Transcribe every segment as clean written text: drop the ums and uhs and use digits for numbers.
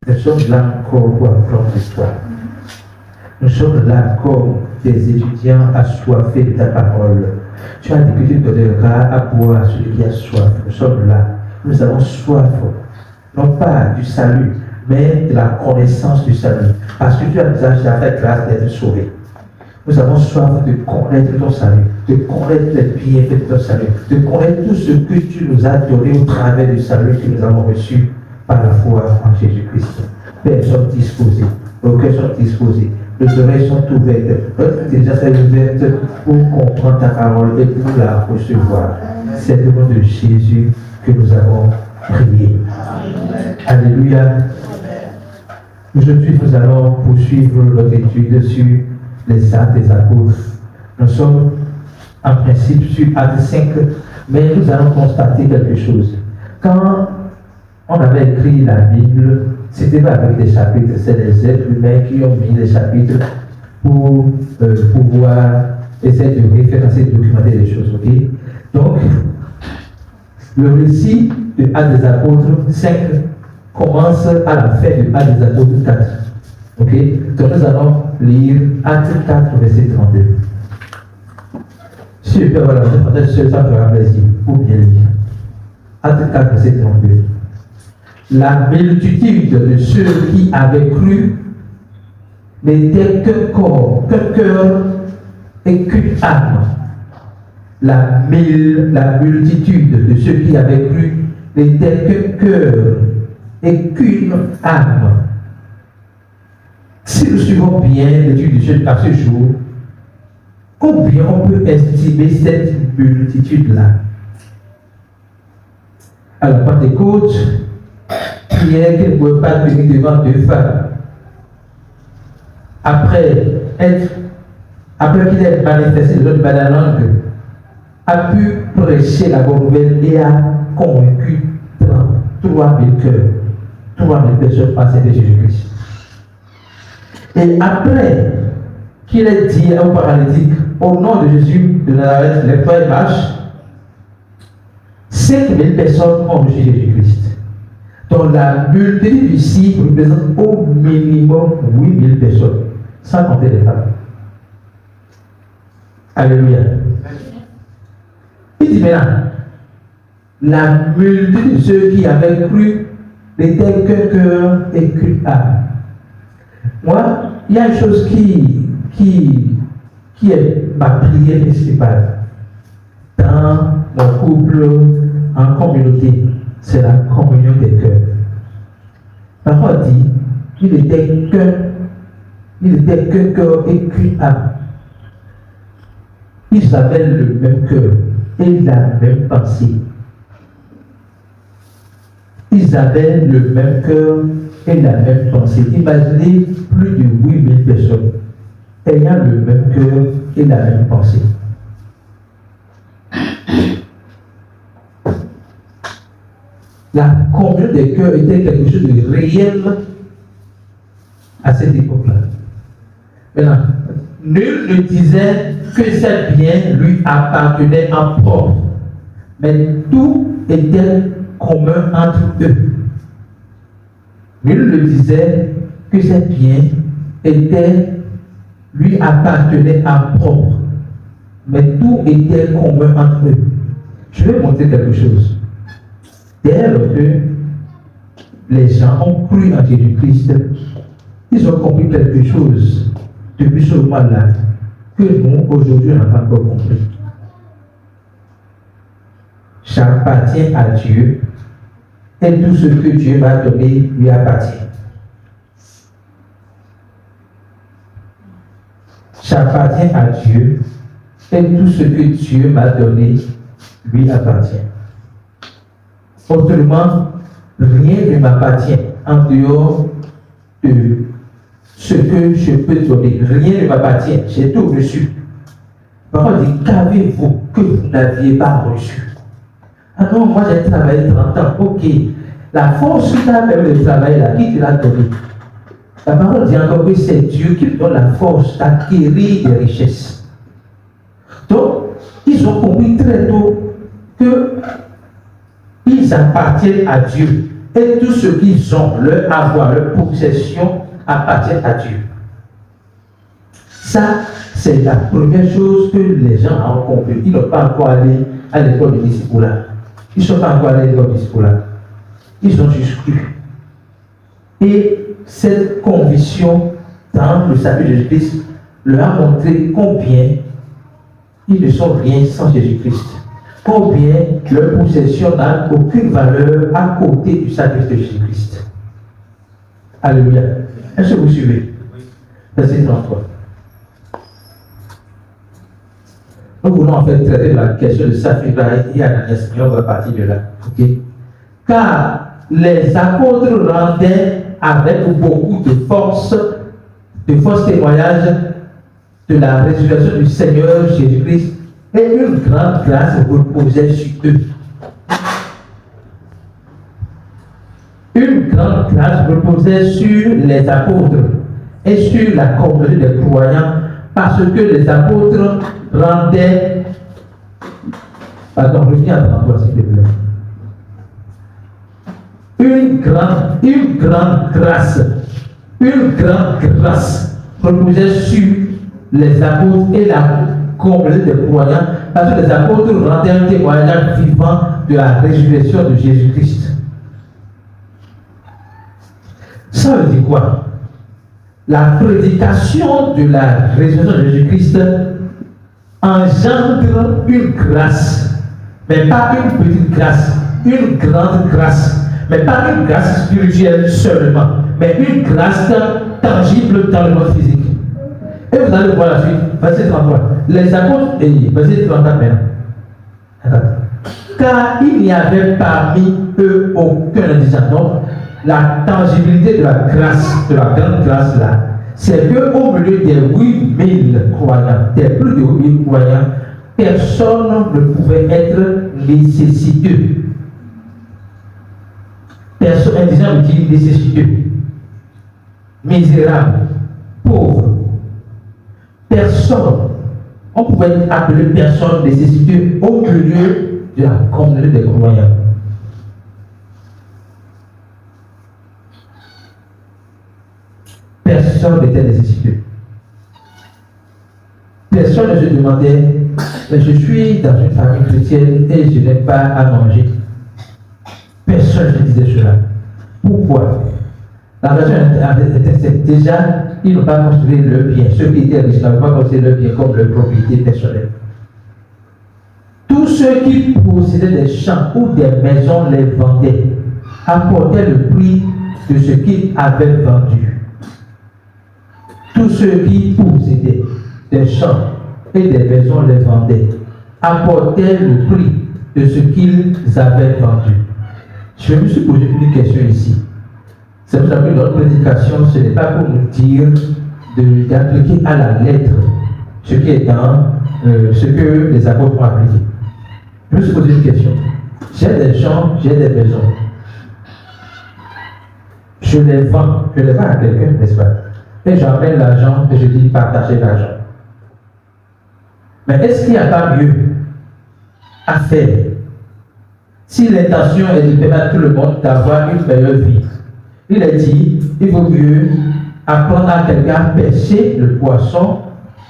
Nous sommes là encore pour apprendre l'histoire. Nous sommes là comme des étudiants assoiffés de ta parole. Tu as dit que tu donneras à boire à celui qui a soif. Nous sommes là. Nous avons soif, non pas du salut, mais de la connaissance du salut. Parce que tu as déjà fait grâce d'être sauvé. Nous avons soif de connaître ton salut, de connaître les bienfaits de ton salut, de connaître tout ce que tu nous as donné au travers du salut que nous avons reçu par la foi en Jésus-Christ. Père, nous sommes disposés, nos cœurs sont disposés, nos oreilles sont ouvertes, notre intelligence est ouverte pour comprendre ta parole et pour la recevoir. C'est au nom de Jésus que nous avons prié. Alléluia. Aujourd'hui, nous allons poursuivre notre étude sur les actes des apôtres. Nous sommes en principe sur acte 5, mais nous allons constater quelque chose. Quand on avait écrit la Bible, c'était pas avec des chapitres, c'est les êtres humains qui ont mis les chapitres pour pouvoir essayer de référencer, de documenter les choses. Okay? Donc, le récit de Actes des apôtres 5 commence à la fin de Actes des apôtres 4. Okay? Donc, nous allons lire Actes 4, verset 32. Super, voilà, ça me fera plaisir pour bien lire. Actes 4, verset 32. La multitude de ceux qui avaient cru n'était que corps, que cœur et qu'une âme. La multitude de ceux qui avaient cru n'était que cœur et qu'une âme. Si nous suivons bien l'étude à ce jour, combien on peut estimer cette multitude-là? À la Pentecôte, Pierre qui ne pouvait pas tenir devant deux femmes. Après qu'il ait manifesté le don de la langue, a pu prêcher la bonne nouvelle et a convaincu 3000 cœurs, 3000 personnes passées de Jésus-Christ. Et après qu'il ait dit à un paralytique, au nom de Jésus de Nazareth, lève-toi et marche, 5000 personnes ont reçu Jésus-Christ. Donc la multitude du disciples représente au minimum 8000 personnes, sans compter les femmes. Alléluia. Il dit maintenant, la multitude de ceux qui avaient cru n'était qu'un cœur et qu'une âme. Moi, il y a une chose qui est ma prière principale dans mon couple, en communauté, c'est la communion des cœurs. La parole dit qu'il n'était qu'un cœur et qu'une âme. Ils avaient le même cœur et la même pensée. Ils avaient le même cœur et la même pensée. Imaginez plus de 8000 personnes ayant le même cœur et la même pensée. La communion des cœurs était quelque chose de réel à cette époque-là. Maintenant, nul ne disait que ces biens lui appartenaient en propre, mais tout était commun entre eux. Nul ne disait que ces biens lui appartenaient en propre, mais tout était commun entre eux. Je vais montrer quelque chose. Dès que les gens ont cru en Jésus-Christ, ils ont compris quelque chose depuis ce moment-là que nous, aujourd'hui, on n'a pas encore compris. J'appartiens à Dieu et tout ce que Dieu m'a donné lui appartient. J'appartiens à Dieu et tout ce que Dieu m'a donné lui appartient. Autrement, rien ne m'appartient en dehors de ce que je peux donner. Rien ne m'appartient, j'ai tout reçu. La parole dit, qu'avez-vous que vous n'aviez pas reçu? Ah non, moi j'ai travaillé 30 ans, ok. La force que tu as même de travailler là, qui te l'a donné? La parole dit encore que c'est Dieu qui donne la force d'acquérir des richesses. Donc, ils ont compris très tôt que ils appartiennent à Dieu Et tout ce qu'ils ont, leur avoir, leur possession, appartient à Dieu. Ça, c'est la première chose que les gens ont compris. Ils n'ont pas encore allé à l'école de discipulat. Ils ne sont pas encore allés à l'école de discipulat. Ils ont juste cru. Et cette conviction dans le salut de Jésus-Christ leur a montré combien ils ne sont rien sans Jésus-Christ. Combien leur possession n'a aucune valeur à côté du sacrifice de Jésus-Christ. Alléluia. Est-ce que vous suivez? Verset 33. Nous voulons en fait traiter de la question de Saphira et Ananias, mais on va partir de là. Okay? Car les apôtres rendaient avec beaucoup de force témoignages de la résurrection du Seigneur Jésus-Christ, et une grande grâce reposait sur eux. Une grande grâce reposait sur les apôtres et sur la communauté des croyants, parce que les apôtres rendaient. Pardon, reviens à 33, s'il te plaît. Une grande grâce reposait sur les apôtres et la communauté des croyants, parce que les apôtres rendaient un témoignage vivant de la résurrection de Jésus-Christ. Ça veut dire quoi? La prédication de la résurrection de Jésus-Christ engendre une grâce, mais pas une petite grâce, une grande grâce. Mais pas une grâce spirituelle seulement, mais une grâce tangible dans le monde physique. Et vous allez voir la suite, verset 33. Les apôtres, et verset 34 maintenant. Car il n'y avait parmi eux aucun indigent. Donc, la tangibilité de la grâce, de la grande grâce là, c'est qu'au milieu des 8000 croyants, des plus de 8000 croyants, personne ne pouvait être nécessiteux. Personne indigent veut dire nécessiteux, misérable, pauvre. Personne, on pouvait appeler personne nécessiteux au milieu de la communauté des croyants. Personne n'était nécessiteux. Personne ne se demandait, mais je suis dans une famille chrétienne et je n'ai pas à manger. Personne ne disait cela. Pourquoi? La raison était déjà, ils n'ont pas construit leur bien. Ceux qui étaient riches n'avaient pas construit leur bien comme leur propriété personnelle. Tous ceux qui possédaient des champs ou des maisons les vendaient, apportaient le prix de ce qu'ils avaient vendu. Tous ceux qui possédaient des champs et des maisons les vendaient, apportaient le prix de ce qu'ils avaient vendu. Je me suis posé une question ici. C'est pour ça que notre prédication, ce n'est pas pour nous dire d'appliquer à la lettre ce qui est dans ce que les apôtres ont appliqué. Je me suis posé une question. J'ai des champs, j'ai des maisons. Je les vends à quelqu'un, n'est-ce pas? Et j'emmène l'argent et je dis partagez l'argent. Mais est-ce qu'il n'y a pas mieux à faire? Si l'intention est de permettre à tout le monde d'avoir une meilleure vie, il est dit, il vaut mieux apprendre à quelqu'un à pêcher le poisson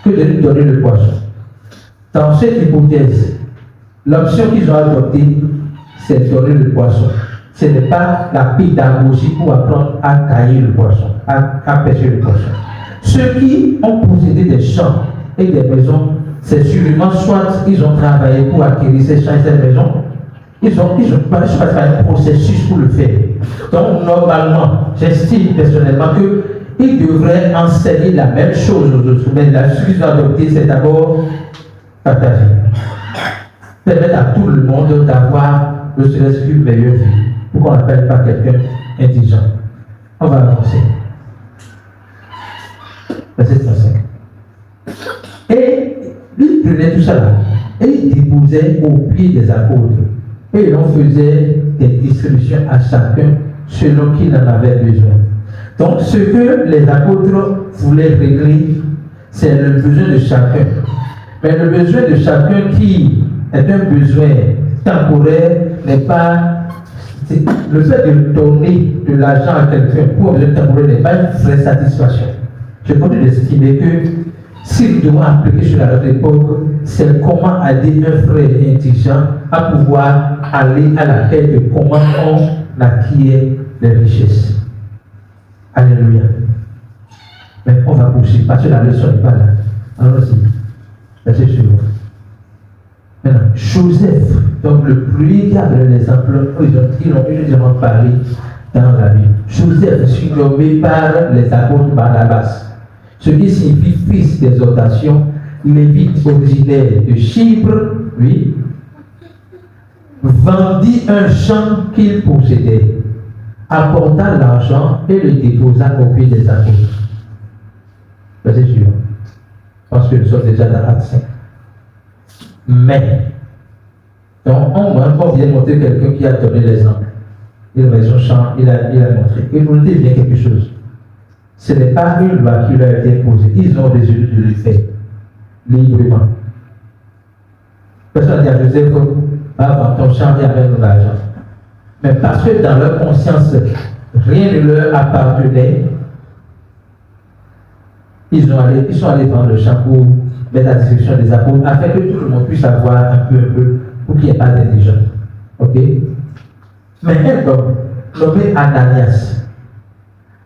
que de lui donner le poisson. Dans cette hypothèse, l'option qu'ils ont adoptée, c'est de donner le poisson. Ce n'est pas la pédagogie pour apprendre à tailler le poisson, à pêcher le poisson. Ceux qui ont possédé des champs et des maisons, c'est sûrement soit ils ont travaillé pour acquérir ces champs et ces maisons, ils ont passé par un processus pour le faire. Donc, normalement, j'estime personnellement qu'ils devraient enseigner la même chose aux autres. Mais la suite d'adopter, c'est d'abord partager. Permettre à tout le monde d'avoir le serait une meilleure vie. Pour qu'on n'appelle pas quelqu'un indigent. On va avancer. Verset 35. Et il prenait tout ça là. Et il déposait au pied des apôtres. Et l'on faisait des distributions à chacun selon qu'il en avait besoin. Donc, ce que les apôtres voulaient régler, c'est le besoin de chacun. Mais le besoin de chacun qui est un besoin temporaire n'est pas Le fait de donner de l'argent à quelqu'un pour obtenir temporaire n'est pas une vraie satisfaction. Je continue d'estimer que si nous devons appliquer sur la notre époque, c'est comment aider un frère intelligent à pouvoir aller à la quête de comment on acquiert les richesses. Alléluia. Mais on va poursuivre parce que la leçon n'est pas là. Allons-y. Verset suivant. Maintenant, Joseph, donc le plus qui a donné l'exemple, ils ont uniquement parlé dans la Bible. Joseph, surnommé par les apôtres Barnabas, ce qui signifie fils d'exhortation, lévite originaire de Chypre, oui, vendit un champ qu'il possédait, apporta l'argent et le déposa au pied des apôtres. Verset suivant. Parce que nous sommes déjà dans Acte 5. Mais, donc on vient montrer quelqu'un qui a donné l'exemple. Il avait son champ, il a montré. Il nous dit bien quelque chose. Ce n'est pas une loi qui leur a été imposée. Ils ont décidé de le faire librement. Personne n'a dit à Joseph, va vendre ton champ et amène l'argent. Mais parce que dans leur conscience, rien ne leur appartenait, ils sont allés vendre le champ pour mettre à la disposition des apôtres afin que tout le monde puisse avoir un peu, pour qu'il n'y ait pas d'indigence. Ok? Mais un homme nommé Ananias,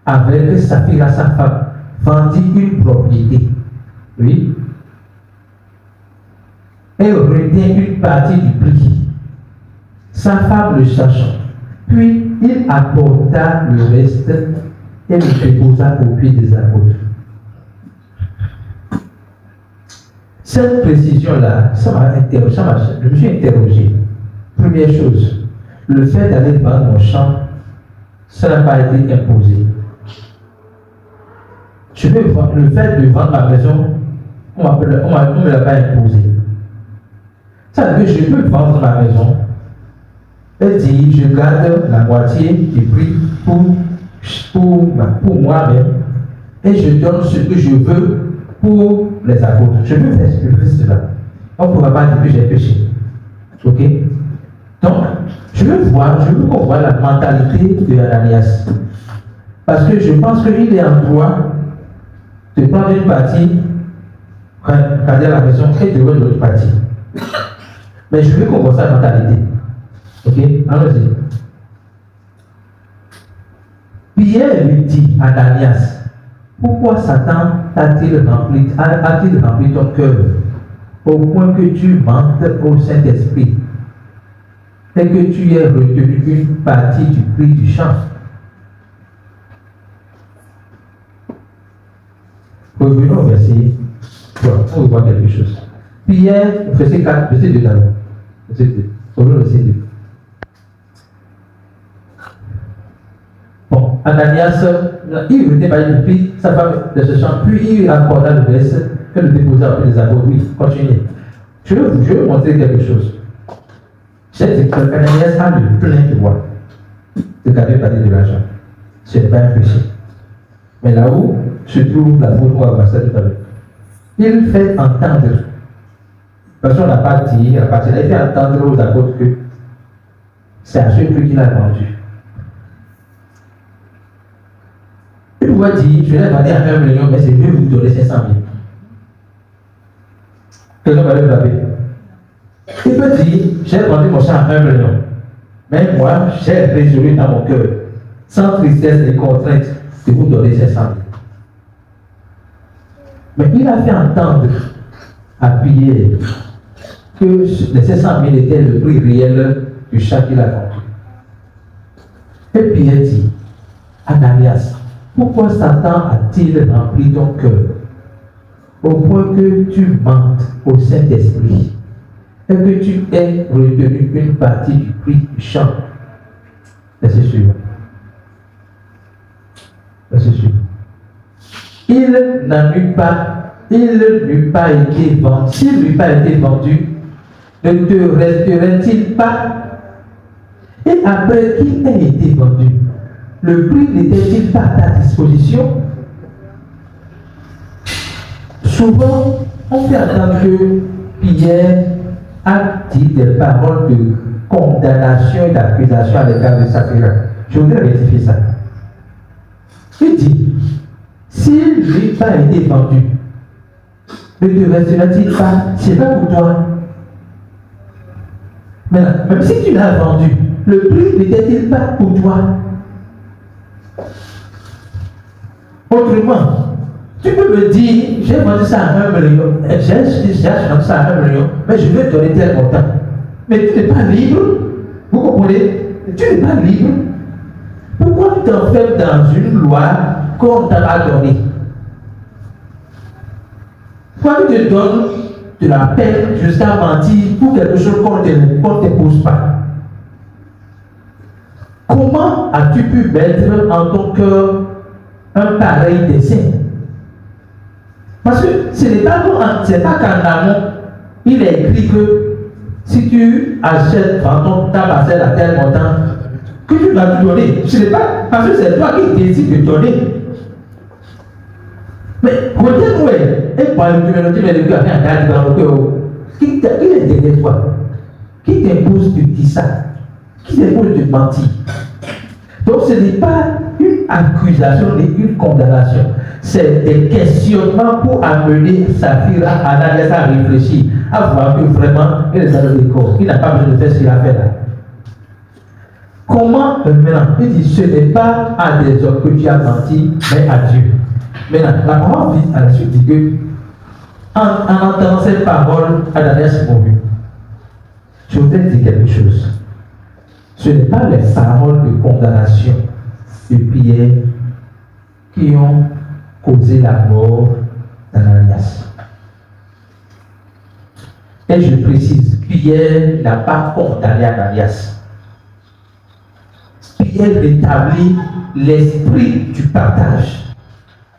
avec sa fille à sa femme, vendit une propriété. Oui. Et retint une partie du prix. Sa femme le sachant. Puis il apporta le reste et le déposa au pied des apôtres. Cette précision-là, je me suis interrogé. Première chose, le fait d'aller vendre mon champ, ça n'a pas été imposé. Le fait de vendre ma maison, on ne me l'a pas imposé. Ça veut dire que je peux vendre ma maison et dire je garde la moitié du prix pour moi-même et je donne ce que je veux pour les apôtres. Je veux faire cela. On ne pourra pas dire que j'ai péché. Ok? Donc, je veux qu'on voit la mentalité de Ananias. Parce que je pense qu'il est en droit de prendre une partie, garder la maison et de l'autre partie. Mais je veux qu'on voit sa mentalité. Ok? Allons-y. Pierre lui dit à Ananias, pourquoi Satan a-t-il rempli ton cœur au point que tu mentes au Saint-Esprit et que tu aies retenu une partie du prix du champ? Revenons au verset 3, on voit quelque chose. Pierre, verset 4, verset 2 d'abord. Verset 2. Revenons au verset 2. Bon, Ananias, il retint par une prix, sa femme de ce champ, puis il apporta le reste et le déposa auprès des apôtres. Oui, continuez. Je veux vous montrer quelque chose. C'est que Ananias a le plein droit de garder partie de l'argent. Ce n'est pas un péché. Mais là où se trouve la faute, on va voir ça tout à l'heure. Il fait entendre, parce qu'on n'a pas dit, il fait entendre aux apôtres que c'est à ce prix qu'il a vendu. Il pouvait dire, je l'ai vendu à 1 million, mais c'est mieux vous donner 500 000. Quelqu'un va le frapper. Il peut dire, j'ai vendu mon champ à 1 million, mais moi, j'ai résolu dans mon cœur, sans tristesse et contrainte, de vous donner 500 000. Mais il a fait entendre à Pierre que les 500 000 étaient le prix réel du champ qu'il a vendu. Et Pierre dit, Ananias, pourquoi Satan a-t-il rempli ton cœur au point que tu mentes au Saint-Esprit et que tu aies retenu une partie du prix du champ? Verset suivant. Verset suivant. Il n'eût pas été vendu. S'il n'eût pas été vendu, ne te resterait-il pas? Et après qu'il ait été vendu, le prix n'était-il pas à ta disposition? Souvent, on fait entendre que Pierre a dit des paroles de condamnation et d'accusation à l'égard de Saphira. Je voudrais rectifier ça. Il dit, s'il n'a pas été vendu, ne te restera-t-il pas? C'est pas pour toi. Maintenant, même si tu l'as vendu, le prix n'était-il pas pour toi? Autrement, tu peux me dire, j'ai vendu ça à 1 million, j'ai vendu ça à 1 million, mais je vais te donner tel montant. Mais tu n'es pas libre. Vous comprenez? Tu n'es pas libre. Pourquoi tu t'enfermes dans une loi qu'on t'a pas donnée? Pourquoi tu te donnes de la peine jusqu'à mentir pour quelque chose qu'on ne t'impose pas? Comment as-tu pu mettre en ton cœur un pareil dessein? Parce que ce n'est pas qu'en amont, il est écrit que si tu achètes ta parcelle à tel montant, que tu vas te donner. Ce n'est pas parce que c'est toi qui décides de donner. Mais regarde-nous, et pour le dire, mais le gars, qui est derrière toi? Qui t'impose de dire ça? Qui t'impose de mentir? Donc ce n'est pas une accusation et une condamnation. C'est des questionnements pour amener Saphira à réfléchir, à voir que vraiment il est dans le décor. Il n'a pas besoin de faire ce qu'il a fait là. Comment maintenant? Il dit ce n'est pas à des hommes que tu as menti, mais à Dieu. Maintenant, la parole dit à la suite dit que en entendant cette parole, Ananias mourut. Je voudrais dire quelque chose. Ce n'est pas les paroles de condamnation de Pierre qui ont causé la mort d'Ananias. Et je précise, Pierre n'a pas condamné Ananias. Pierre rétablit l'esprit du partage.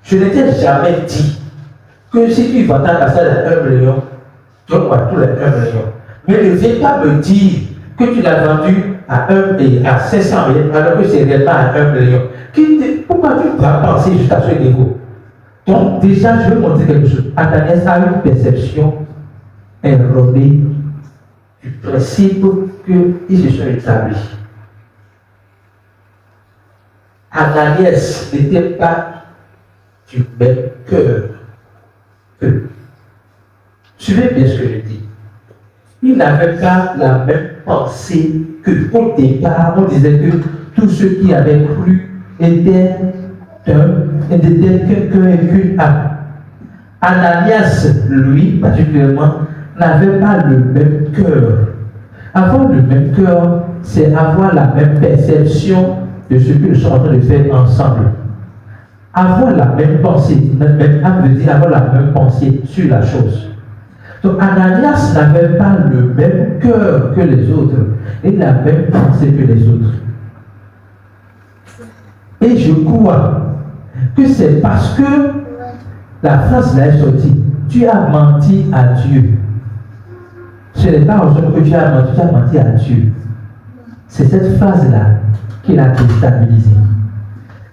Je ne t'ai jamais dit que si tu vends ta parcelle à 1 million, donne-moi tous les 1 million. Mais ne viens pas me dire que tu l'as vendu à 500 000 alors que c'est réellement à 1 million. Pourquoi tu dois penser jusqu'à ce niveau? Donc déjà, je vais montrer quelque chose. Ananias a une perception erronée du principe qu'ils se sont établis. Ananias n'était pas du même cœur qu'eux. Suivez bien ce que je dis. Il n'avait pas la même pensée que au départ, on disait que tous ceux qui avaient cru étaient qu'une âme. Ananias, lui, particulièrement, n'avait pas le même cœur. Avoir le même cœur, c'est avoir la même perception de ce que nous sommes en train de faire ensemble. Avoir la même pensée, même âme veut dire avoir la même pensée sur la chose. Donc Ananias n'avait pas le même cœur que les autres et la même pensée que les autres. Et je crois que c'est parce que la phrase là est sortie. Tu as menti à Dieu. Ce n'est pas aujourd'hui que tu as menti à Dieu. C'est cette phrase-là qui l'a déstabilisé.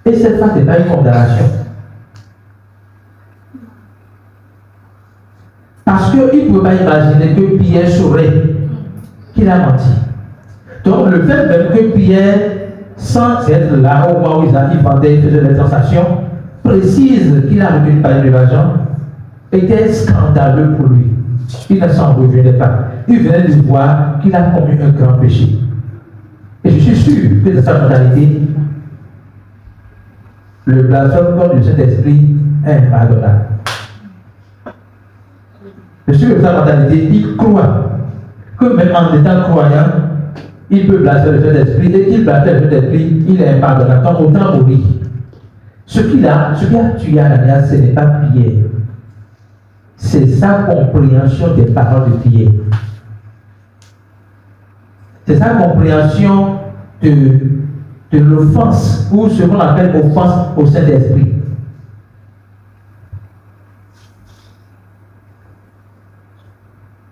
Et cette phrase n'est pas une condamnation. Parce qu'il ne pouvait pas imaginer que Pierre saurait qu'il a menti. Donc le fait même que Pierre, sans être là au moment où il vendait, il faisait des transactions, précise qu'il a retenu par l'évasion, était scandaleux pour lui. Il ne s'en revenait pas. Il venait de voir qu'il a commis un grand péché. Et je suis sûr que dans sa mentalité, le blasphème contre le Saint-Esprit est impardonnable. Je suis sûr que dans sa mentalité, il croit que même en étant croyant, il peut blasphémer le Saint-Esprit, et qu'il blasphème le Saint-Esprit, il est impardonnable. Donc autant mourir. Ce qui a tué Ananias, ce n'est pas Pierre. C'est sa compréhension des paroles de Pierre. C'est sa compréhension de l'offense, ou ce qu'on appelle offense au Saint-Esprit.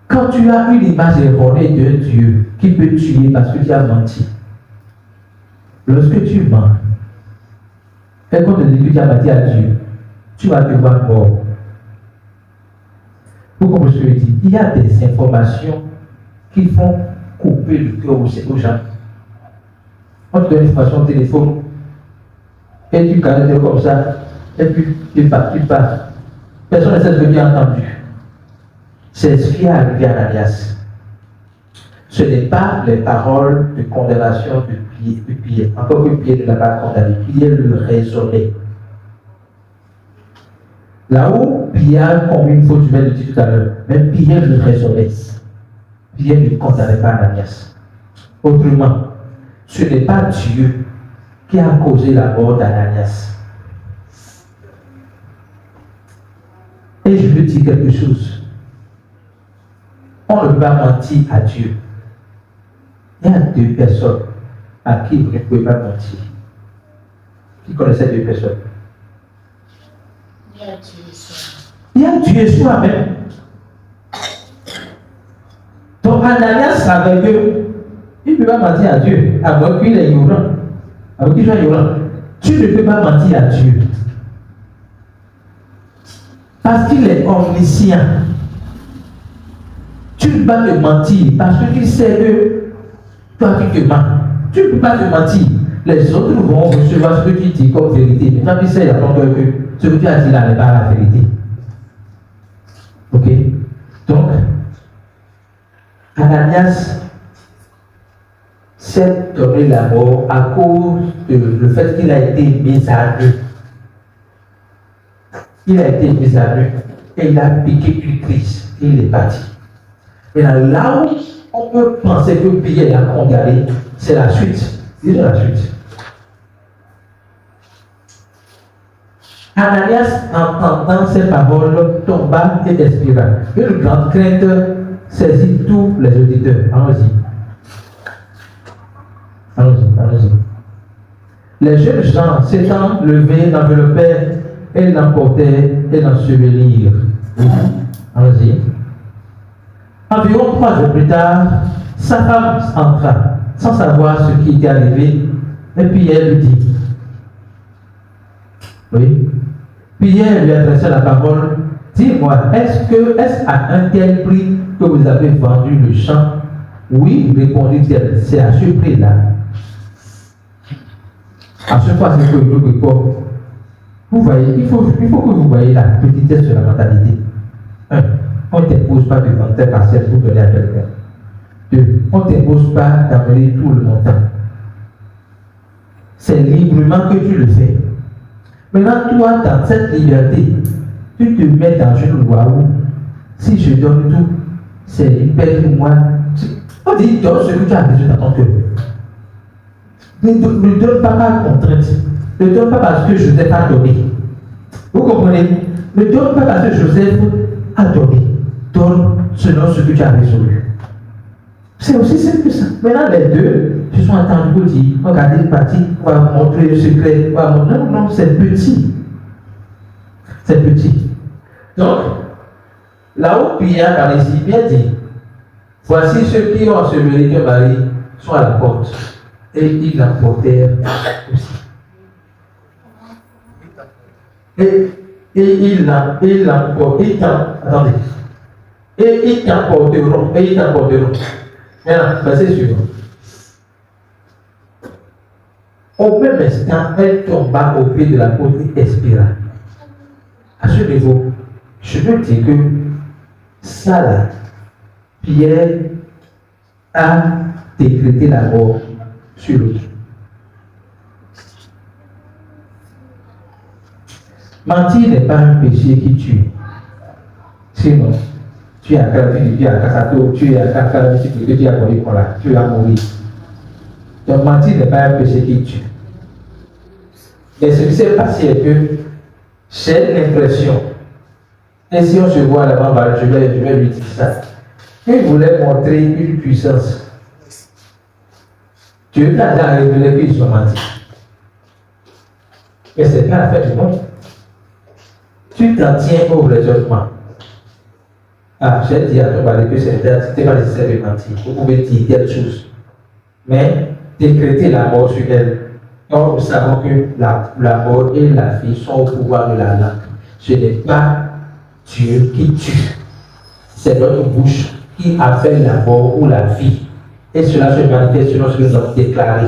Quand tu as une image erronée de Dieu qui peut tuer parce que tu as menti, lorsque tu mens, et qu'on te dit que tu as menti à Dieu, tu vas te voir mort. Vous comprenez ce que je dis? Il y a des informations qui font couper le cœur aux gens. On te donne une information au téléphone, et tu calmes comme ça, et puis tu pars. Personne ne sait ce que tu as entendu. C'est ce qui est arrivé à Ananias. Ce n'est pas les paroles de condamnation de Pierre. Encore que Pierre ne l'a pas condamné. Pierre le raisonnait. Là où Pierre a commis une faute, je vais le dire tout à l'heure, même Pierre le raisonnait. Pierre ne condamnait pas Ananias. Autrement, ce n'est pas Dieu qui a causé la mort d'Ananias. Et je veux dire quelque chose. On ne peut pas mentir à Dieu. Il y a deux personnes à qui vous ne pouvez pas mentir. Qui connaissait deux personnes? Il y a Dieu et soi-même. Donc Ananias savait qu'il ne peut pas mentir à Dieu, à moins qu'il est ignorant. À moins qu'il soit ignorant. Tu ne peux pas mentir à Dieu. Parce qu'il est omniscient. Tu ne peux pas te mentir parce que tu sais que toi qui te mens. Tu ne peux pas te mentir. Les autres vont recevoir ce que tu dis comme vérité. Mais toi tu sais à ton cœur que ce que tu as dit là n'est pas la vérité. Ok? Donc, Ananias s'est donné la mort à cause du fait qu'il a été mis à nu. Il a été mis à nu et il a piqué une crise et il est parti. Et là où on peut penser que Pierre l'a condamné, c'est la suite. Disons la suite. Ananias, entendant ces paroles, tomba et expira. Une grande crainte saisit tous les auditeurs. Allons-y. Les jeunes gens s'étant levés, l'enveloppèrent et l'emportèrent et l'ensevelirent. Allons-y. Environ 3 jours plus tard, sa femme entra, sans savoir ce qui était arrivé, et Pierre lui dit. Oui. Pierre lui adressa la parole. Dis-moi, est-ce à un tel prix que vous avez vendu le champ? Oui, répondit-elle, c'est à ce prix-là. À ce fois, c'est que je réponds. Vous voyez, il faut que vous voyez la petitesse de la mentalité. 1. On ne t'impose pas de vendre tes parcelles pour donner à quelqu'un. 2. On ne t'impose pas d'amener tout le montant. C'est librement que tu le fais. Maintenant, toi, dans cette liberté, tu te mets dans une loi où, si je donne tout, c'est une peine pour moi. On dit, donne ce que tu as besoin dans ton cœur. Ne donne pas par contrainte. Ne donne pas parce que Joseph a donné. Vous comprenez? Ne donne pas parce que Joseph a donné. Donne selon ce que tu as résolu. C'est aussi simple que ça. Maintenant, les deux se sont attendus pour dire, regardez le parti, on va montrer le secret. Non, c'est petit. C'est petit. Donc, là où Pierre par ici bien dit, voici ceux qui ont enseveli ton mari sont à la porte. Et ils l'emportèrent aussi. Et ils t'emporteront. Maintenant, verset suivant. Au même instant, elle tomba au pied de la porte et expira. À ce niveau, je veux dire que ça là, Pierre a décrété la mort sur l'autre. Mentir n'est pas un péché qui tue. Sinon, tu es à Calvin, tu es à Cassato, tu es à Calvin, tu es à Colicola, tu vas mourir. Donc mentir n'est pas un péché qui tue. Mais ce qui s'est passé est que j'ai l'impression, et si on se voit là-bas, je vais lui dire ça, qu'il voulait montrer une puissance. Dieu t'a déjà révélé qu'ils ont menti. Mais ce n'est pas la fête du monde. Tu t'en tiens au raisonnement. Ah, j'ai dit à ton mari que c'était pas nécessaire de mentir. Vous pouvez dire quelque chose. Mais décréter la mort sur elle. Or, nous savons que la mort et la vie sont au pouvoir de la langue. Ce n'est pas Dieu qui tue. C'est notre bouche qui appelle la mort ou la vie. Et cela se manifeste selon ce que nous avons déclaré.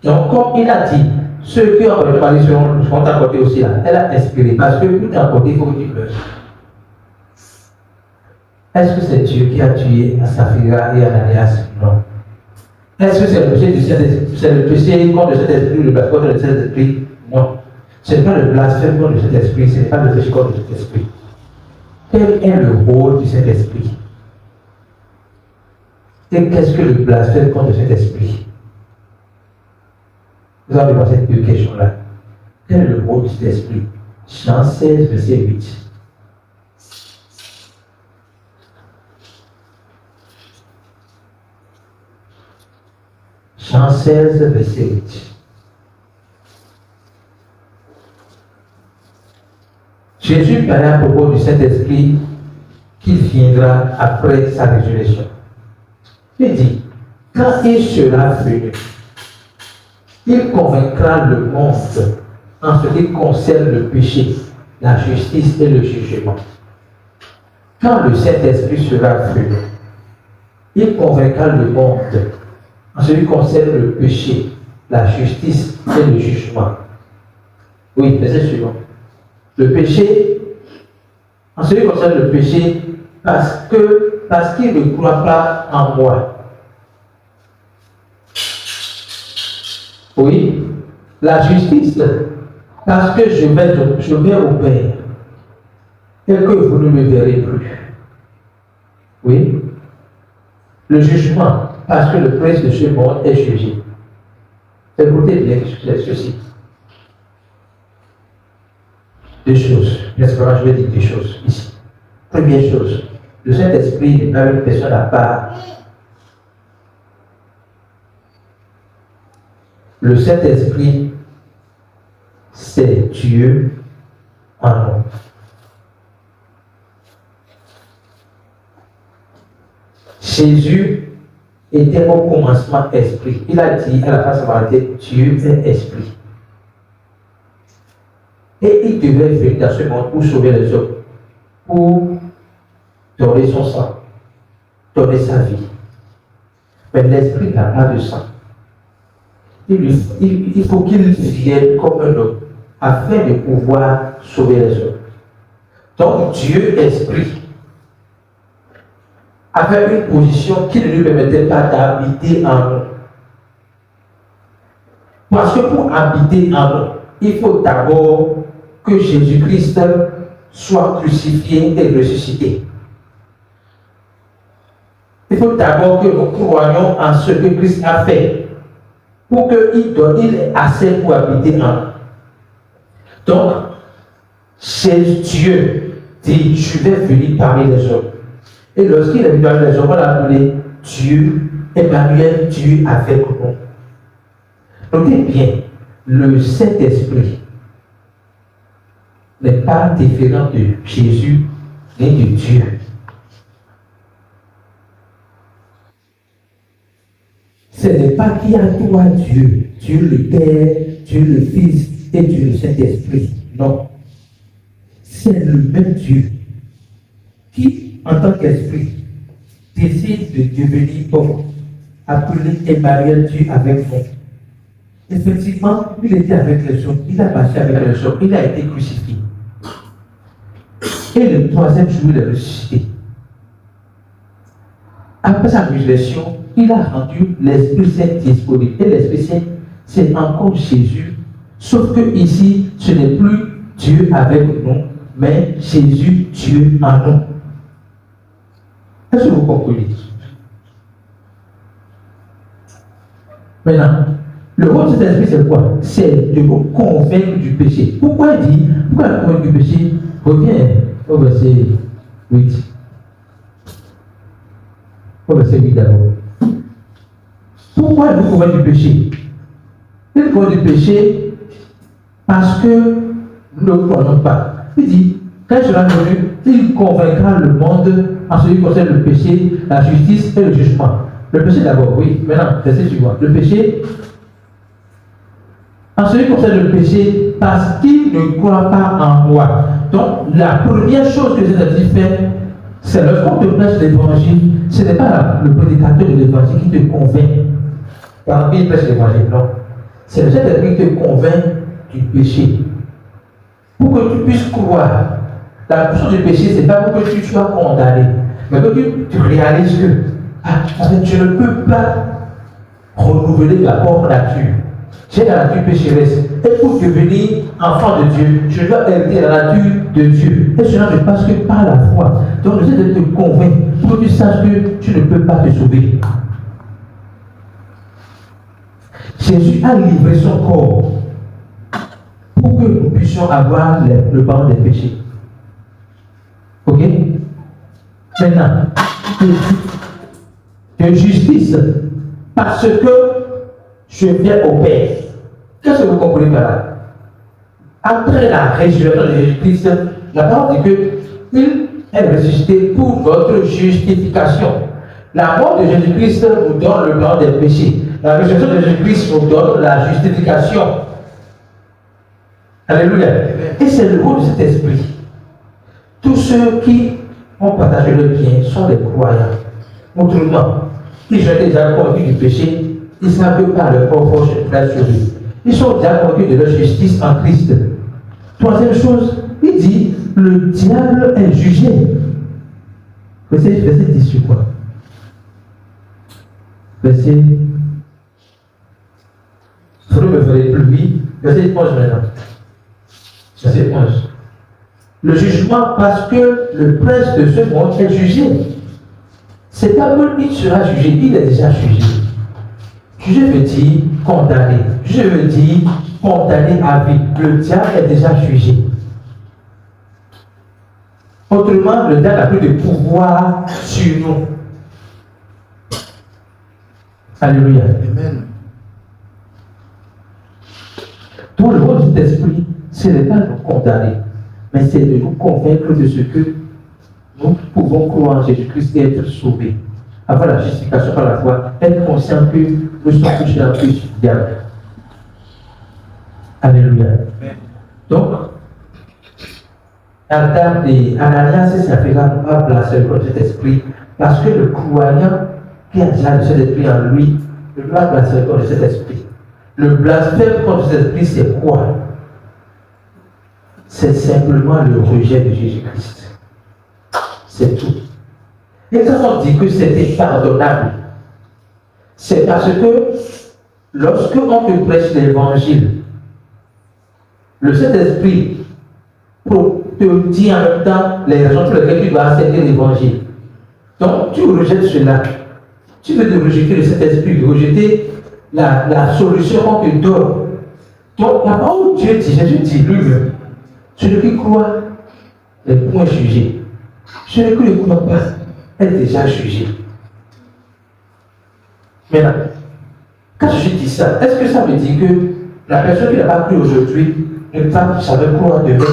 Donc, comme il a dit, ceux qui ont parlé selon ce qu'on t'a apporté aussi là, elle a inspiré. Parce que pour t'apporter, il faut que tu pleures. Est-ce que c'est Dieu qui a tué Saphira et Ananias? Non. Est-ce que c'est le péché du Saint-Esprit? C'est le péché contre le Saint-Esprit, le blasphème contre le Saint-Esprit? Non. Ce n'est pas le blasphème contre le Saint-Esprit, ce n'est pas le péché contre le Saint-Esprit. Quel est le rôle du Saint-Esprit? Et qu'est-ce que le blasphème contre le Saint-Esprit? Nous allons voir ces deux questions-là. Quel est le rôle du Saint-Esprit? Jean 16, verset 8. Jean 16, verset 8. Jésus parlait à propos du Saint-Esprit qu'il viendra après sa résurrection. Il dit, quand il sera venu, il convaincra le monde en ce qui concerne le péché, la justice et le jugement. Quand le Saint-Esprit sera venu, il convaincra le monde en ce qui concerne le péché, la justice et le jugement. Oui, verset suivant. Le péché, en ce qui concerne le péché, parce qu'il ne croit pas en moi. Oui, la justice, parce que je vais au Père et que vous ne me verrez plus. Oui, le jugement, parce que le prince de ce monde est jugé. Écoutez bien ceci. Deux choses. N'est-ce pas? Je vais dire deux choses ici. Première chose, le Saint-Esprit n'est pas une personne à part. Le Saint-Esprit, c'est Dieu en nous. Jésus était au commencement esprit. Il a dit à la fin de sa moralité, Dieu est esprit. Et il devait venir dans ce monde pour sauver les hommes, pour donner son sang, donner sa vie. Mais l'esprit n'a pas de sang. Il faut qu'il vienne comme un homme afin de pouvoir sauver les hommes. Donc Dieu esprit avait une position qui ne lui permettait pas d'habiter en nous. Parce que pour habiter en nous, il faut d'abord que Jésus-Christ soit crucifié et ressuscité. Il faut d'abord que nous croyions en ce que Christ a fait pour qu'il ait assez pour habiter en nous. Donc, c'est Dieu dit, je vais venir parmi les hommes. Et lorsqu'il est venu parmi les hommes, on l'a appelé Dieu, Emmanuel, Dieu avec nous. Notez bien, le Saint-Esprit n'est pas différent de Jésus ni de Dieu. Ce n'est pas qu'il y a trois dieux, Dieu le Père, Dieu le Fils et Dieu le Saint-Esprit. Non. C'est le même Dieu qui, en tant qu'esprit, décide de devenir homme, appelé Emmanuel, Dieu avec nous. Effectivement, il était avec les hommes, il a marché avec les hommes, il a été crucifié. Et le troisième jour, il est ressuscité. Après sa résurrection, il a rendu l'Esprit Saint disponible. Et l'Esprit Saint, c'est encore Jésus. Sauf que ici, ce n'est plus Dieu avec nous, mais Jésus, Dieu en nous. Est-ce que vous comprenez? Maintenant, le rôle de cet esprit, c'est quoi? C'est de vous convaincre du péché. Pourquoi il dit, pourquoi il convainc du péché? Reviens au verset 8. Au verset 8 d'abord. Pourquoi il vous convainc du péché? Il convainc du péché parce que nous ne croyons pas. Il dit, quand il sera venu, il convaincra le monde en ce qui concerne le péché, la justice et le jugement. Le péché d'abord, oui. Maintenant, verset suivant. Le péché, en ce qui concerne le péché, parce qu'il ne croit pas en moi. Donc, la première chose que Jésus fait, C'est lorsqu'on te prêche l'évangile, ce n'est pas le prédicateur de l'évangile qui te convainc. Quand il prêche l'évangile, non. C'est le Saint-Esprit qui te convainc du péché. Pour que tu puisses croire. La puissance du péché, ce n'est pas pour que tu sois condamné, mais que tu réalises que tu ne peux pas renouveler ta propre nature. J'ai la nature pécheresse. Et pour devenir enfant de Dieu, je dois hériter la nature de Dieu. Et cela ne passe que par la foi. Donc, j'essaie de te convaincre pour que tu saches que tu ne peux pas te sauver. Jésus a livré son corps pour que nous puissions avoir le pardon des péchés. Ok? Maintenant, de justice, parce que je viens au Père. Qu'est-ce que vous comprenez par là? Après la résurrection de Jésus-Christ, la parole dit qu'il est ressuscité pour votre justification. La mort de Jésus-Christ nous donne le pardon des péchés. La résurrection de Jésus-Christ nous donne la justification. Alléluia. Et c'est le rôle de cet esprit. Tous ceux qui ont partagé le bien sont des croyants. Autrement, ils ont déjà convaincus du péché, ils savent que par leur propre force, je peux sur lui. Ils sont déjà convaincus de leur justice en Christ. Troisième chose, il dit, le diable est jugé. Verset 10 sur quoi? Verset. Vous me ferez plus, verset 11 maintenant. Verset 11. Le jugement parce que le prince de ce monde est jugé. C'est pas qu'il sera jugé, il est déjà jugé. Jugé veut dire condamné. Je veux dire condamné à vie. Le diable est déjà jugé. Autrement, le diable n'a plus de pouvoir sur nous. Alléluia. Amen. Donc le rôle de cet esprit, ce n'est pas de nous condamner, mais c'est de nous convaincre de ce que nous pouvons croire en Jésus-Christ et être sauvés. Avoir la justification par la foi, être conscient que nous sommes touchés dans le péché du diable. Alléluia. Donc, Adam et Ananias et Saphira n'ont pas placé le cet esprit parce que le croyant qui a déjà cet esprit en lui ne doit pas placer le cet esprit. Le blasphème contre cet esprit, c'est quoi? C'est simplement le rejet de Jésus-Christ. C'est tout. Et quand on dit que c'était pardonnable, c'est parce que lorsque on te prêche l'évangile, le Saint-Esprit te dit en même temps les raisons pour lesquelles tu dois accepter l'évangile. Donc tu rejettes cela. Tu veux te rejeter le Saint-Esprit, rejeter la solution qu'on te donne. Donc la parole de Dieu dit, Jésus dit lui-même, celui qui croit est point jugé. Celui qui ne croit pas est déjà jugé. Maintenant, quand je dis ça, est-ce que ça veut dire que la personne qui n'a pas cru aujourd'hui ne peut pas savoir croire demain?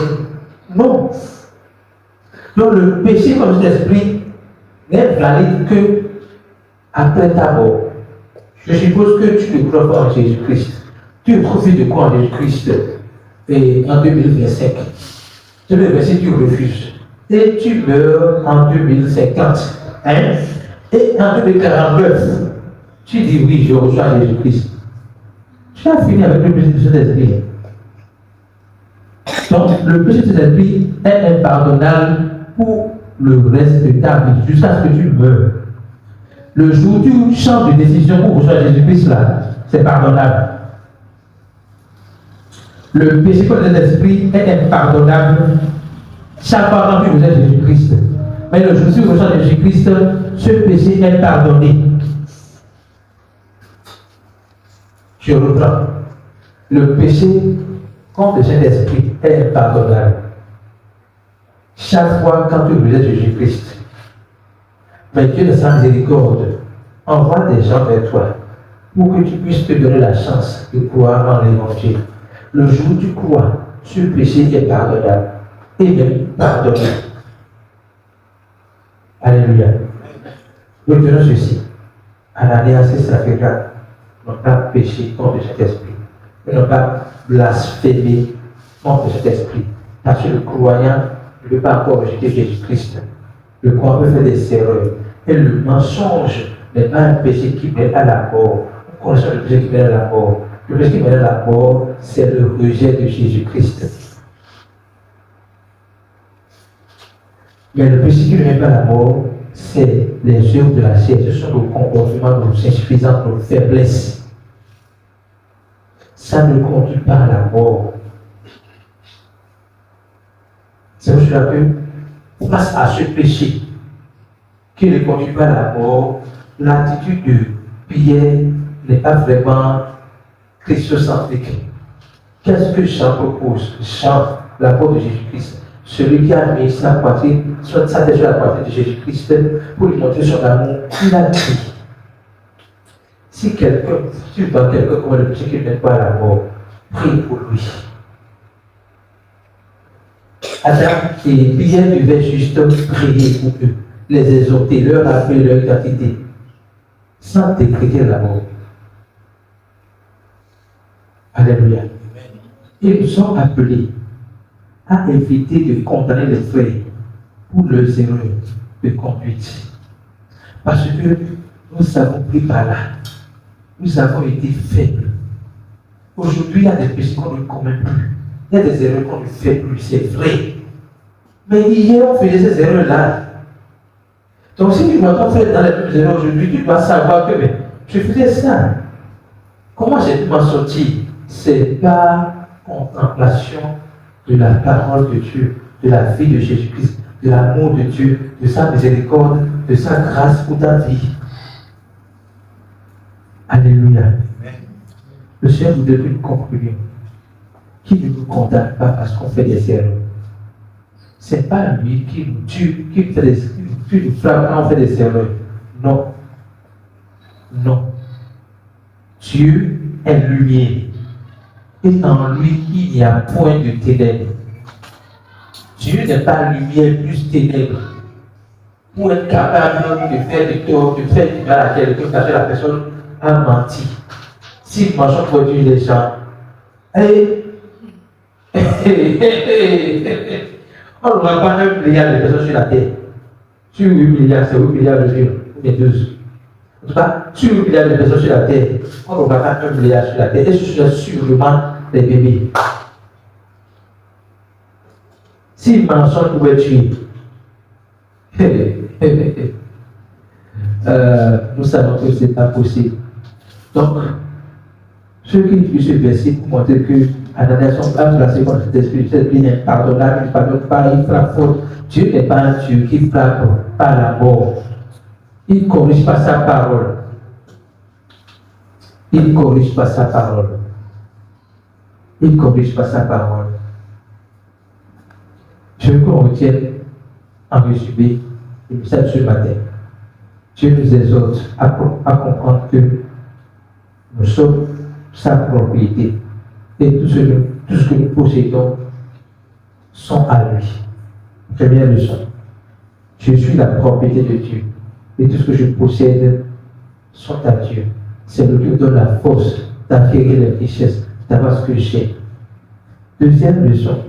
Non. Donc le péché comme cet esprit n'est valide que après ta mort. Je suppose que tu ne crois pas en Jésus-Christ. Tu refuses de croire en Jésus-Christ et en 2025. C'est le verset tu refuses. Et tu meurs en 2050. Hein? Et en 2049, tu dis oui, je reçois Jésus-Christ. Tu as fini avec le péché de cet esprit. Donc, le péché de cet esprit est impardonnable pour le reste de ta vie, jusqu'à ce que tu meurs. Le jour où tu changes de décision pour recevoir Jésus-Christ, là, c'est pardonnable. Le péché contre l'esprit est impardonnable chaque fois que tu reçois Jésus-Christ. Mais le jour où tu reçois Jésus-Christ, ce péché est pardonné. Je reprends. Le péché contre cet esprit est impardonnable. Chaque fois quand tu reçois Jésus-Christ. Mais Dieu de sa miséricorde envoie des gens vers toi pour que tu puisses te donner la chance de croire en l'évangile. Le jour où tu crois, ce péché est pardonnable et même pardonné. Alléluia. Retenons ceci. Ananias et Saphira n'ont pas péché contre cet esprit. Ils n'ont pas blasphémé contre cet esprit. Parce que le croyant ne peut pas encore rejeter Jésus-Christ. Le croyant peut faire des erreurs. Et le mensonge n'est pas un péché qui mène à la mort. Nous connaissons le péché qui mène à la mort. Le péché qui mène à la mort, c'est le rejet de Jésus-Christ. Mais le péché qui ne mène pas à la mort, c'est les œuvres de la chair. Ce sont nos comportements, nos insuffisances, nos faiblesses. Ça ne conduit pas à la mort. C'est pour cela que, face à ce péché qui ne conduit pas à la mort, l'attitude de Pierre n'est pas vraiment christocentrique. Qu'est-ce que Jean propose? Jean, l'apôtre de Jésus-Christ, celui qui a mis sa poitrine, sa tête sur la poitrine de Jésus-Christ pour lui montrer son amour, il a dit, si tu vois quelqu'un comme le péché qui ne mène pas à la mort, prie pour lui. Adam et Pierre devaient juste prier pour eux, les exhorter, leur rappeler leur identité, sans décréter la mort. Alléluia. Ils nous sont appelés à éviter de condamner les frères pour leurs erreurs de conduite. Parce que nous avons pris par là. Nous avons été faibles. Aujourd'hui, il y a des péchés qu'on ne commet plus. Il y a des erreurs qu'on ne fait plus, c'est vrai. Mais hier, on faisait ces erreurs-là. Donc, si tu vois ton frère dans les mêmes erreurs aujourd'hui, tu dois savoir que je faisais ça. Comment j'ai pu m'en sortir? C'est par contemplation de la parole de Dieu, de la vie de Jésus-Christ, de l'amour de Dieu, de sa miséricorde, de sa grâce pour ta vie. Alléluia. Le Seigneur vous donne une conclusion qui ne nous condamne pas parce qu'on fait des erreurs. Ce n'est pas lui qui nous tue, qui nous frappe quand on fait des erreurs. Non. Non. Dieu est lumière. Et en lui, il n'y a point de ténèbres. Dieu n'est pas lumière plus ténèbres. Pour être capable de faire du tort, de faire du mal à quelqu'un, parce que la personne a menti. Si marchand produit les gens, on n'aura pas 1 milliard de personnes sur la terre. Sur 8 milliards, c'est 8 milliards de jours, ou bien 12. En tout cas, sur 8 milliards de personnes sur la terre, on n'aura pas 1 milliard sur la terre. Et ce sont sûrement les bébés. Si le mensonge pouvait tuer, nous savons que ce n'est pas possible. Donc, ceux qui lisent ce verset pour montrer que Ananias a placé contre cet esprit, cet esprit impardonnable, il ne pardonne pas, il frappe faute. Dieu n'est pas un Dieu qui frappe par la mort. Il ne corrige pas sa parole. Il ne corrige pas sa parole. Il ne corrige pas sa parole. Je veux qu'on retienne en résumé le message ce matin. Dieu nous exhorte à comprendre que nous sommes sa propriété. Et tout ce que nous possédons sont à lui. Première leçon. Je suis la propriété de Dieu. Et tout ce que je possède sont à Dieu. C'est lui qui me donne la force d'acquérir les richesses, d'avoir ce que j'ai. Deuxième leçon.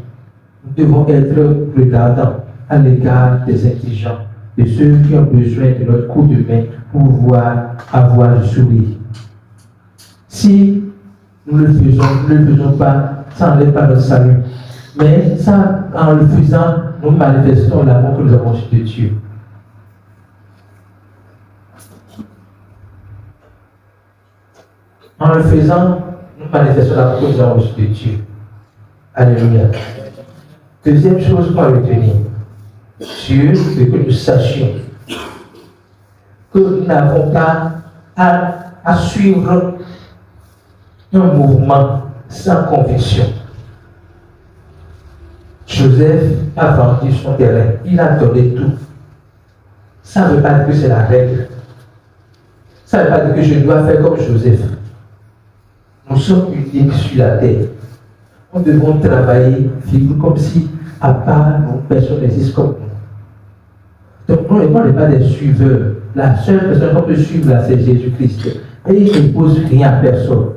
Nous devons être regardants à l'égard des indigents, de ceux qui ont besoin de notre coup de main pour pouvoir avoir le sourire. Si nous ne le faisons pas, ça n'enlève pas notre salut. Mais ça, en le faisant, nous manifestons l'amour que nous avons reçu de Dieu. En le faisant, nous manifestons l'amour que nous avons reçu de Dieu. Alléluia. Deuxième chose qu'on va retenir. Dieu veut que nous sachions que nous n'avons pas à suivre un mouvement sans conviction. Joseph a vendu son terrain, il a donné tout. Ça ne veut pas dire que c'est la règle. Ça ne veut pas dire que je dois faire comme Joseph. Nous sommes uniques sur la terre. Nous devons travailler, vivre comme si, à part nous, personne n'existe comme nous. Donc, nous n'est pas des suiveurs. La seule personne qu'on peut suivre là, c'est Jésus-Christ. Et il n'impose rien à personne.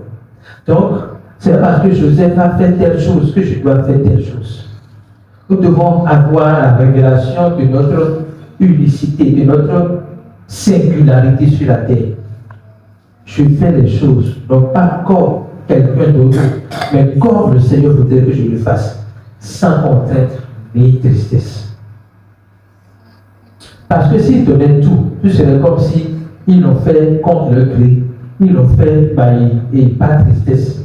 Donc, c'est parce que Joseph a fait telle chose que je dois faire telle chose. Nous devons avoir la révélation de notre unicité, de notre singularité sur la terre. Je fais les choses, non pas comme quelqu'un d'autre, mais comme le Seigneur voudrait que je le fasse, sans contrainte ni tristesse. Parce que s'ils donnaient tout, ce serait comme si ils l'ont fait contre leur gré, ils l'ont fait et pas tristesse.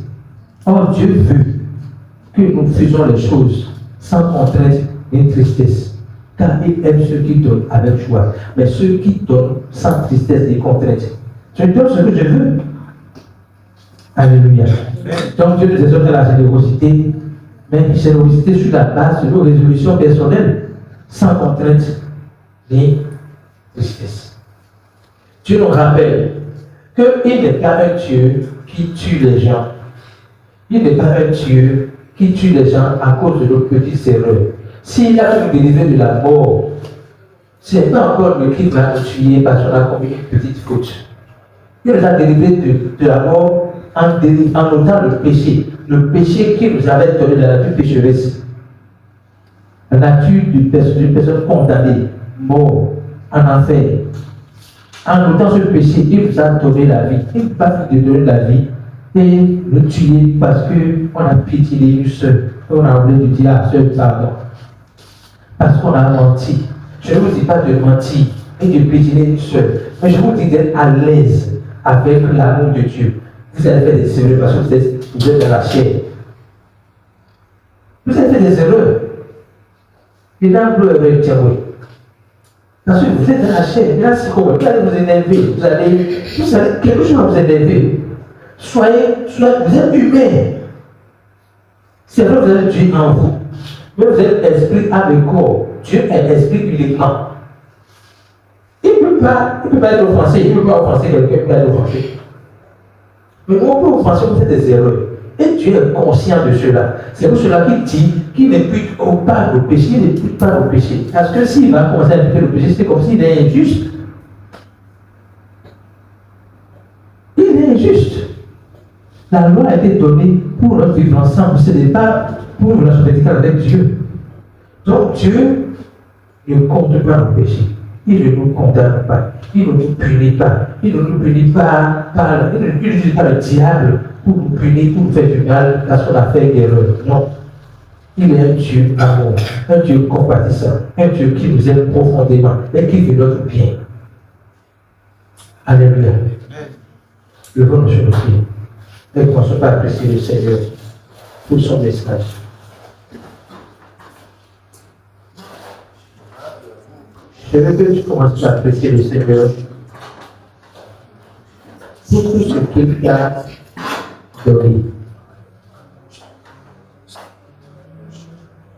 Or, Dieu veut que nous faisons les choses sans contrainte ni tristesse, car il aime ceux qui donnent avec joie, mais ceux qui donnent sans tristesse ni contrainte. Je donne ce que je veux. Alléluia. Donc Dieu nous exhorte à la générosité, mais une générosité sur la base de nos résolutions personnelles, sans contrainte ni tristesse. Dieu nous rappelle qu'il n'est pas un Dieu qui tue les gens. Il n'est pas un Dieu qui tue les gens à cause de nos petites erreurs. S'il a pu nous délivrer de la mort, ce n'est pas encore le qui va nous tuer parce qu'on a commis une petite faute. Il nous a délivrés de la mort en ôtant le péché qui nous avait donné la nature pécheresse, la nature d'une personne condamnée, mort, en enfer. En ôtant ce péché, il nous a donné la vie. Il ne peut pas nous donner la vie et nous tuer parce qu'on a piétiné une soeur. On a oublié de dire à la soeur pardon. Parce qu'on a menti. Je ne vous dis pas de mentir et de piétiner une soeur, mais je vous dis d'être à l'aise avec l'amour de Dieu. Vous allez faire des erreurs parce que vous êtes dans la chair. Vous allez faire des erreurs. Et là, vous allez dire oui. Parce que vous êtes dans la chair. Là, c'est comment? Vous allez vous énerver. Vous allez quelque chose va vous énerver. Vous êtes humain. C'est vrai que vous avez Dieu en vous. Mais vous êtes esprit, âme et corps. Dieu est esprit uniquement. Il ne peut pas être offensé. Il ne peut pas offenser quelqu'un qui peut être offensé. Mais on peut offenser, vous faites des erreurs. Et Dieu est conscient de cela. C'est pour cela qu'il dit qu'il n'impute pas le péché, il n'impute pas le péché. Parce que s'il va commencer à imputer le péché, c'est comme s'il est injuste. Il est injuste. La loi a été donnée pour notre vivre ensemble. Ce n'est pas pour une relation verticale avec Dieu. Donc Dieu ne compte pas le péché. Il ne nous condamne pas. Il ne nous punit pas. Il ne nous punit pas il ne n'utilise pas le diable pour nous punir, pour nous faire du mal parce qu'on a fait une erreur. Non. Il est un Dieu amour, un Dieu compatissant, un Dieu qui nous aime profondément et qui veut notre bien. Alléluia. Levons-nous sur nos pieds. Ne commençons pas à apprécier le Seigneur pour son message. Je veux que tu commences à apprécier le Seigneur pour tout ce qu'il t'a donné.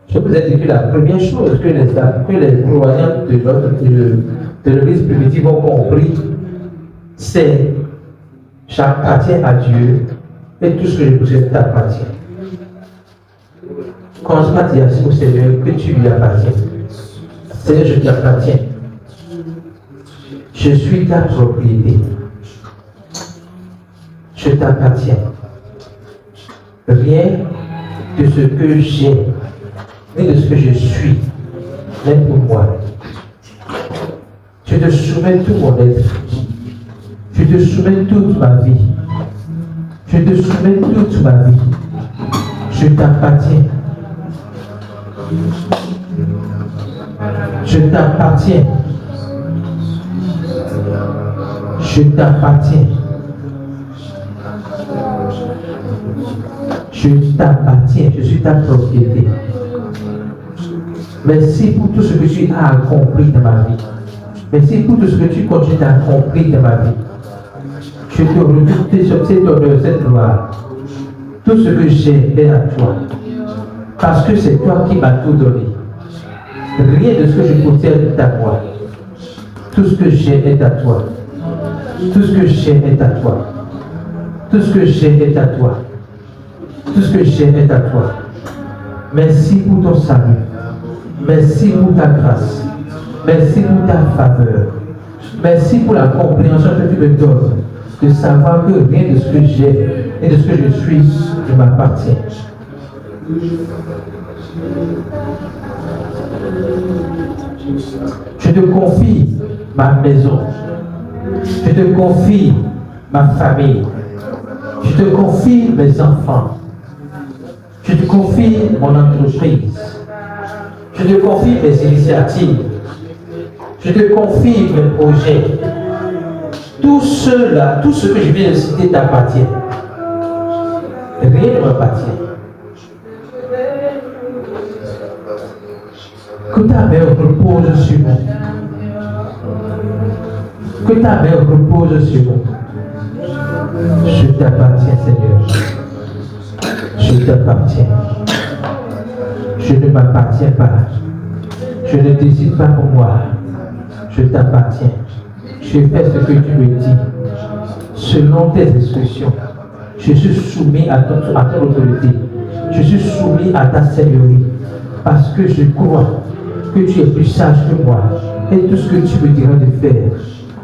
Je vous ai dit que la première chose que les croyants de l'Église primitive ont compris, c'est j'appartiens à Dieu et tout ce que je possède t'appartient. Commence pas à dire au Seigneur que tu lui appartiens. Seigneur, je t'appartiens. Je suis ta propriété. Je t'appartiens. Rien de ce que j'ai, ni de ce que je suis, n'est pour moi. Je te soumets tout mon être. Je te soumets toute ma vie. Je te soumets toute ma vie. Je t'appartiens. Je t'appartiens. Je t'appartiens. Je t'appartiens. Je suis ta propriété. Merci pour tout ce que tu as accompli dans ma vie. Merci pour tout ce que tu continues d'accomplir dans ma vie. Je te retourne sur cet honneur, cette gloire. Tout ce que j'ai est à toi. Parce que c'est toi qui m'as tout donné. Rien de ce que je possède est à moi. Tout ce que j'ai est à toi. Tout ce que j'ai est à toi. Tout ce que j'ai est à toi. Tout ce que j'ai est à toi. Merci pour ton salut. Merci pour ta grâce. Merci pour ta faveur. Merci pour la compréhension que tu me donnes. De savoir que rien de ce que j'ai et de ce que je suis ne m'appartient. Je te confie ma maison. Je te confie ma famille. Je te confie mes enfants. Je te confie mon entreprise. Je te confie mes initiatives. Je te confie mes projets. Tout cela, tout ce que je viens de citer t'appartient. Rien ne m'appartient. Que ta main repose sur moi. Que ta main repose sur moi. Je t'appartiens, Seigneur. Je t'appartiens. Je ne m'appartiens pas. Je ne décide pas pour moi. Je t'appartiens. Je fais ce que tu me dis. Selon tes instructions. Je suis soumis à ton autorité. Je suis soumis à ta seigneurie. Parce que je crois que tu es plus sage que moi. Et tout ce que tu me diras de faire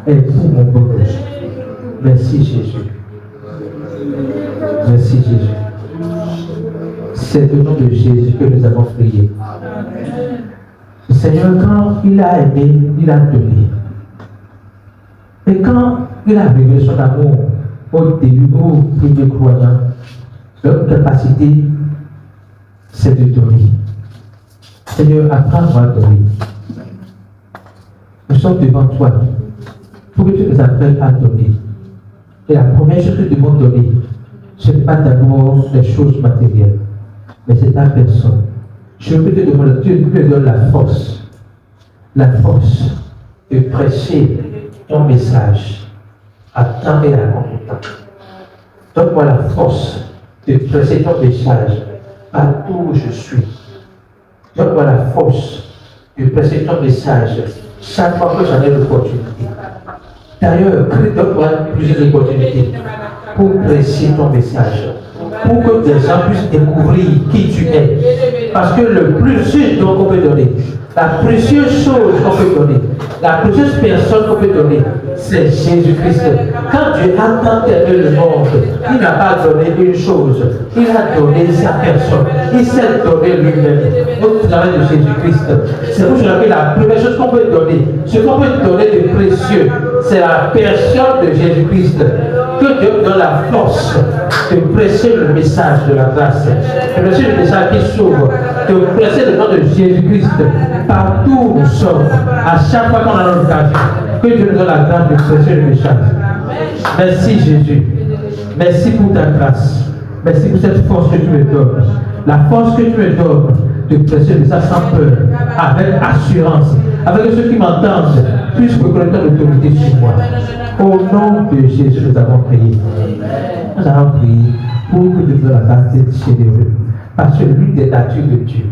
est pour mon bonheur. Merci Jésus. Merci Jésus. C'est au nom de Jésus que nous avons prié. Le Seigneur, quand il a aimé, il a donné. Et quand il a révélé son amour au début, au premier croyant, leur capacité, c'est de donner. Seigneur, apprends-moi à donner. Nous sommes devant toi pour que tu nous apprennes à donner. Et la première chose que nous devons donner, ce n'est pas d'abord les choses matérielles, mais c'est ta personne. Je veux te demander, Dieu me donne la force de prêcher ton message à temps et à contre-temps. Donne-moi la force de prêcher ton message partout où je suis. Donne-moi la force de prêcher ton message chaque fois que j'en ai l'opportunité. D'ailleurs, donne-moi plusieurs opportunités pour prêcher ton message, pour que des gens puissent découvrir qui tu es. Parce que le plus précieux don qu'on peut donner, la précieuse chose qu'on peut donner, la précieuse personne qu'on peut donner, c'est Jésus-Christ. Quand Dieu a tant aimé le monde, il n'a pas donné une chose, il a donné sa personne, il s'est donné lui-même au travers de Jésus-Christ. C'est pour cela que la première chose qu'on peut donner, ce qu'on peut donner de précieux, c'est la personne de Jésus-Christ. Que Dieu donne la force de prêcher le message de la grâce, de prêcher le message qui s'ouvre, de prêcher le nom de Jésus-Christ partout où nous sommes, à chaque fois qu'on a l'occasion. Que Dieu nous donne la grâce de prêcher le message. Merci Jésus. Merci pour ta grâce. Merci pour cette force que tu me donnes. La force que tu me donnes de prêcher le message sans peur, avec assurance, avec ceux qui m'entendent, puissent reconnaître l'autorité sur moi. Au nom de Jésus, nous avons prié. Nous avons prié pour que Dieu nous donne la grâce d'être généreux. Parce que l'une des natures de Dieu,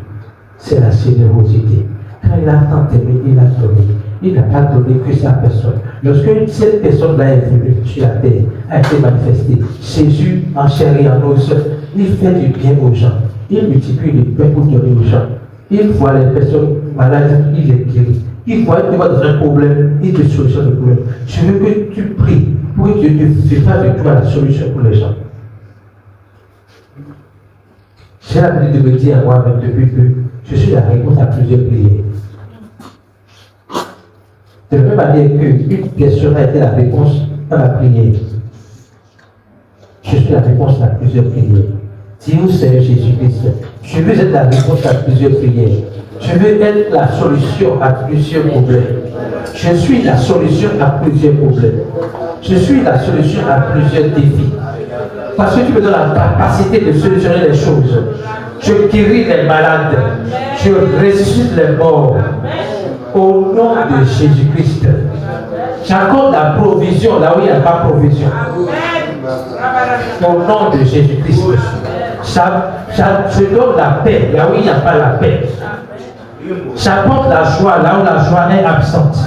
c'est la générosité. Quand il a tant aimé, il a donné. Il n'a pas donné que sa personne. Lorsque cette personne-là est venue sur la terre, a été manifestée, Jésus, en chair et en os, il fait du bien aux gens. Il multiplie le pain pour donner aux gens. Il voit les personnes malades, il les guérit. Il voit que tu vas dans un problème, il te solutionne le problème. Je veux que tu pries pour que Dieu te fasse de toi la solution pour les gens. J'ai l'habitude de me dire à moi-même depuis que je suis la réponse à plusieurs prières. De la même manière qu'une question a été la réponse à la prière, je suis la réponse à plusieurs prières. Dis au Seigneur Jésus-Christ, je veux être la réponse à plusieurs prières. Je veux être la solution à plusieurs problèmes. Je suis la solution à plusieurs problèmes. Je suis la solution à plusieurs défis. Parce que tu me donnes la capacité de solutionner les choses. Je guéris les malades. Je ressuscite les morts. Au nom de Jésus-Christ. J'accorde la provision là où il n'y a pas de provision. Au nom de Jésus-Christ. Je donne la paix là où il n'y a pas la paix. J'apporte la joie là où la joie est absente.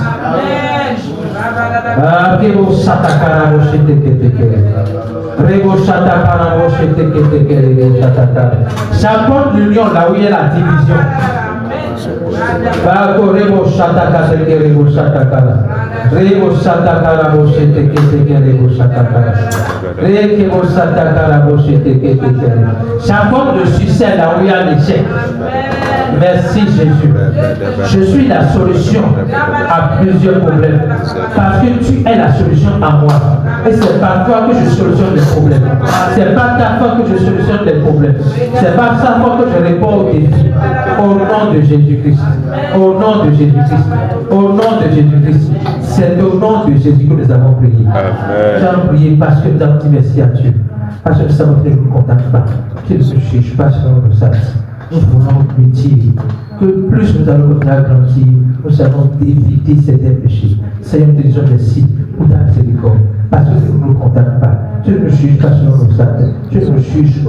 J'apporte l'union là où il y a la division. J'apporte le succès là où il y a l'échec. Merci Jésus. Je suis la solution à plusieurs problèmes. Parce que tu es la solution à moi. Et c'est par toi que je solutionne les problèmes. C'est par ta foi que je solutionne les problèmes. C'est par sa foi que je réponds aux défis. Au nom de Jésus-Christ. Au nom de Jésus-Christ. Au nom de Jésus-Christ. C'est au nom de Jésus que nous avons prié. Nous avons prié parce que nous avons dit merci à Dieu. Parce que nous savons qu'il ne nous condamne pas. Qu'il ne se juge pas selon nos actes. Nous voulons lutter. Que plus nous allons continuer à grandir, nous allons éviter certains péchés. Seigneur, nous te disons merci pour ta miséricorde. Parce que tu ne nous condamnes pas. Tu ne nous juges pas selon nos actes. Tu nous juges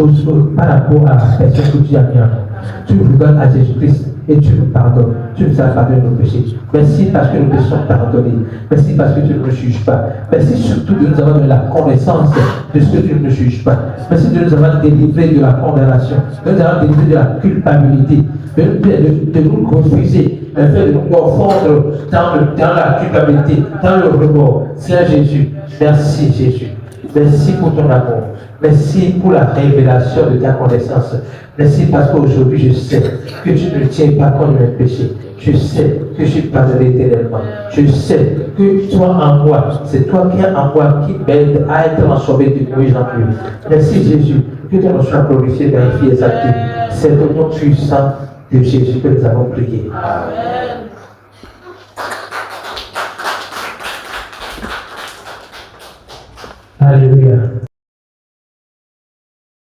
par rapport à la personne que tu as mis en nous. Tu nous donnes à Jésus-Christ et tu nous pardonnes. Tu nous as pardonné nos péchés. Merci parce que nos péchés sont pardonnés. Merci parce que tu ne nous juges pas. Merci surtout de nous avoir donné la connaissance de ce que tu ne nous juges pas. Merci de nous avoir délivré de la condamnation, de nous avoir délivré de la culpabilité, de nous refuser, le fait de nous confondre dans la culpabilité, dans le remords. Seigneur Jésus, merci Jésus. Merci pour ton amour. Merci pour la révélation de ta connaissance. Merci parce qu'aujourd'hui je sais que tu ne tiens pas compte de mes péchés. Je sais que je suis pardonné éternellement. Je sais que toi en moi, c'est toi qui es en moi qui m'aide à être transformé de plus en plus. Merci Jésus. Que ton nom soit glorifié, magnifié et exalté. C'est au nom puissant de Jésus que nous avons prié. Amen. Alléluia.